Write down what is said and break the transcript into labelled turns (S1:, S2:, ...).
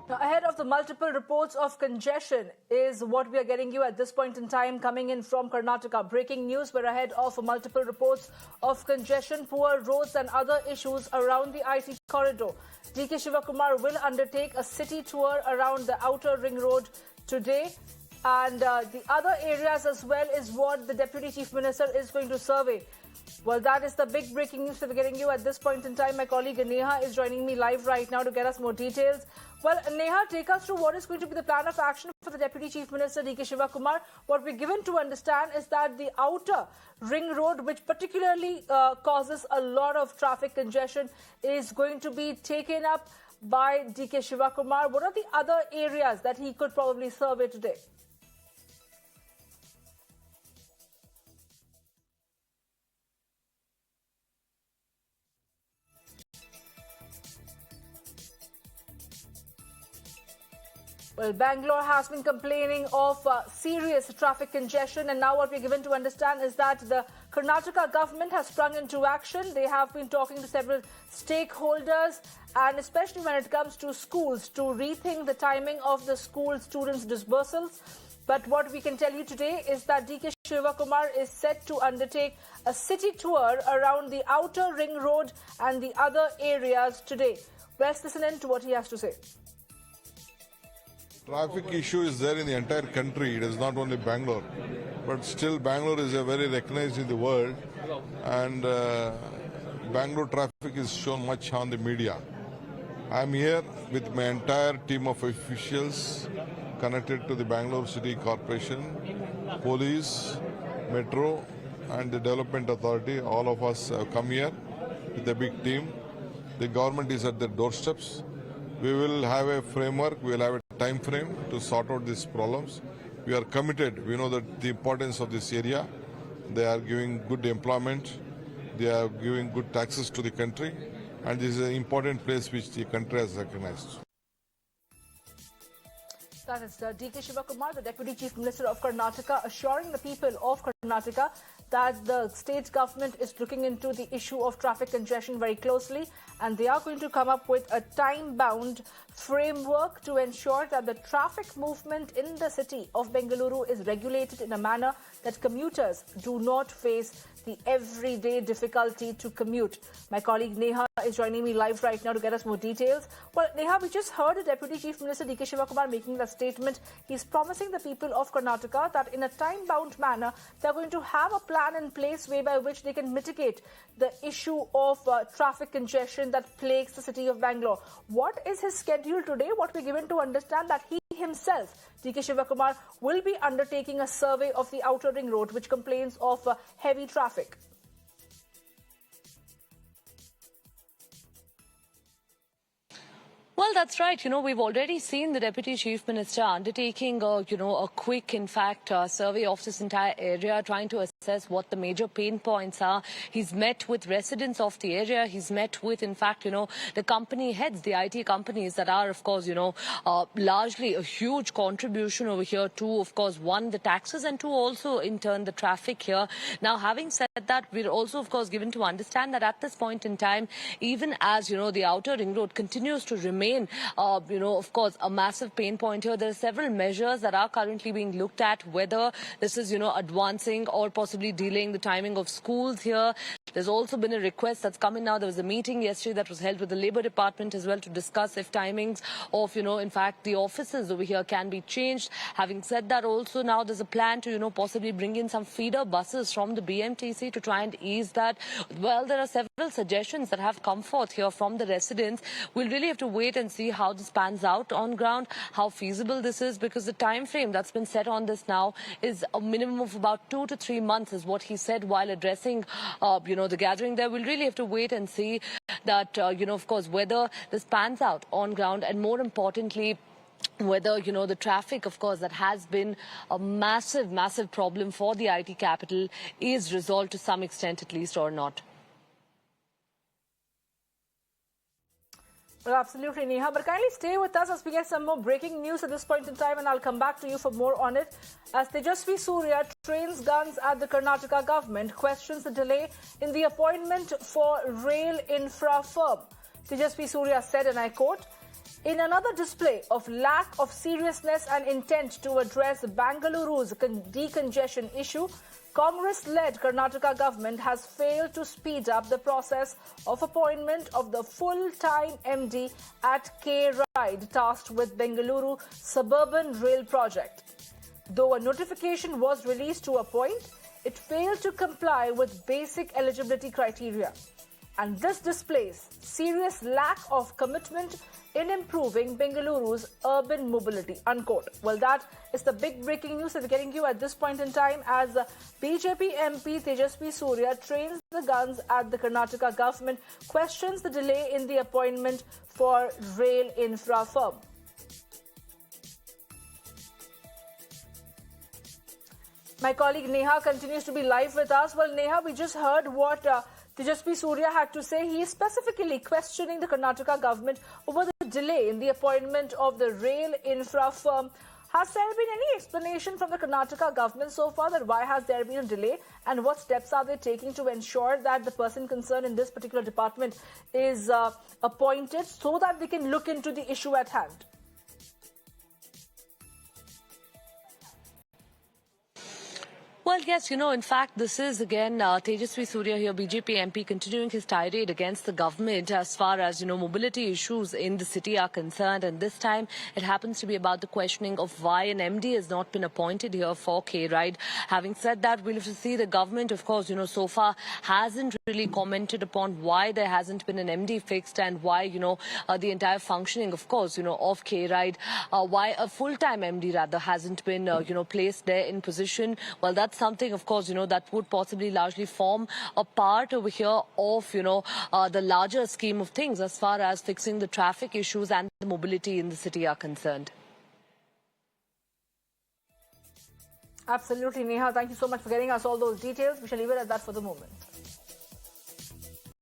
S1: Now, ahead of the multiple reports of congestion is what we are getting you at this point in time coming in from Karnataka. Breaking news, we're ahead of multiple reports of congestion, poor roads and other issues around the IT corridor. DK Shivakumar will undertake a city tour around the outer ring road today. And the other areas as well is what the Deputy Chief Minister is going to survey. Well, that is the big breaking news that we're getting you at this point in time. My colleague Neha is joining me live right now to get us more details. Well, Neha, take us through what is going to be the plan of action for the Deputy Chief Minister, DK Shivakumar. What we're given to understand is that the outer ring road, which particularly causes a lot of traffic congestion, is going to be taken up by DK Shivakumar. What are the other areas that he could probably survey today? Well, Bangalore has been complaining of serious traffic congestion, and now what we're given to understand is that the Karnataka government has sprung into action. They have been talking to several stakeholders, and especially when it comes to schools, to rethink the timing of the school students' disbursals. But what we can tell you today is that DK Shivakumar is set to undertake a city tour around the outer ring road and the other areas today. Let's listen in to what he has to say.
S2: Traffic issue is there in the entire country. It is not only Bangalore, but still Bangalore is a very recognized in the world, and Bangalore traffic is shown much on the media. I am here with my entire team of officials connected to the Bangalore City Corporation, police, metro, and the development authority. All of us have come here with a big team. The government is at their doorsteps. We will have a framework, we will have a time frame to sort out these problems. We are committed. We know that the importance of this area. They are giving good employment. They are giving good taxes to the country. And this is an important place which the country has recognized.
S1: That is DK Shivakumar, the Deputy Chief Minister of Karnataka, assuring the people of Karnataka that the state government is looking into the issue of traffic congestion very closely, and they are going to come up with a time-bound framework to ensure that the traffic movement in the city of Bengaluru is regulated in a manner that commuters do not face the everyday difficulty to commute. My colleague Neha is joining me live right now to get us more details. Well, Neha, we just heard the Deputy Chief Minister DK Shivakumar making that statement. He's promising the people of Karnataka that in a time-bound manner, they're going to have a plan in place whereby which they can mitigate the issue of traffic congestion that plagues the city of Bangalore. What is his schedule today? What we're given to understand that he himself, DK Shivakumar, will be undertaking a survey of the outer ring road, which complains of heavy traffic.
S3: Well, that's right. We've already seen the Deputy Chief Minister undertaking a quick, in fact, survey of this entire area, trying to assess what the major pain points are. He's met with residents of the area. He's met with, in fact, the company heads, the IT companies that are, of course, largely a huge contribution over here to, of course, one, the taxes, and two, also, in turn, the traffic here. Now, having said that, we're also, of course, given to understand that at this point in time, even as, the outer ring road continues to remain of course, a massive pain point here. There are several measures that are currently being looked at, whether this is, advancing or possibly delaying the timing of schools here. There's also been a request that's come in now. There was a meeting yesterday that was held with the Labour Department as well to discuss if timings of, in fact, the offices over here can be changed. Having said that, also now there's a plan to, possibly bring in some feeder buses from the BMTC to try and ease that. Well, there are several suggestions that have come forth here from the residents. We'll really have to wait and see how this pans out on ground, how feasible this is, because the time frame that's been set on this now is a minimum of about 2 to 3 months, is what he said while addressing, the gathering there. We'll really have to wait and see that, of course, whether this pans out on ground, and more importantly, whether, the traffic, of course, that has been a massive, massive problem for the IT capital is resolved to some extent at least, or not.
S1: Well, absolutely, Neha. But kindly stay with us as we get some more breaking news at this point in time, and I'll come back to you for more on it. As Tejasvi Surya trains guns at the Karnataka government, questions the delay in the appointment for rail infra firm. Tejasvi Surya said, and I quote, In another display of lack of seriousness and intent to address Bengaluru's decongestion issue, Congress-led Karnataka government has failed to speed up the process of appointment of the full-time MD at K-Ride tasked with Bengaluru suburban rail project. Though a notification was released to appoint, it failed to comply with basic eligibility criteria. And this displays serious lack of commitment in improving Bengaluru's urban mobility, unquote. Well, that is the big breaking news that we're getting you at this point in time as BJP MP Tejasvi Surya trains the guns at the Karnataka government, questions the delay in the appointment for rail infra firm. My colleague Neha continues to be live with us. Well, Neha, we just heard what Tejasvi Surya had to say. He is specifically questioning the Karnataka government over the delay in the appointment of the rail infra firm. Has there been any explanation from the Karnataka government so far that why has there been a delay and what steps are they taking to ensure that the person concerned in this particular department is appointed so that they can look into the issue at hand?
S3: Well, yes, in fact, this is again Tejasvi Surya here, BJP MP, continuing his tirade against the government as far as, mobility issues in the city are concerned. And this time it happens to be about the questioning of why an MD has not been appointed here for K-Ride. Having said that, we'll have to see the government, of course, so far hasn't really commented upon why there hasn't been an MD fixed and why, the entire functioning, of course, of K-Ride, why a full-time MD rather hasn't been, placed there in position. Well, that's something, of course, that would possibly largely form a part over here of, the larger scheme of things as far as fixing the traffic issues and the mobility in the city are concerned.
S1: Absolutely, Neha. Thank you so much for getting us all those details. We shall leave it at that for the moment.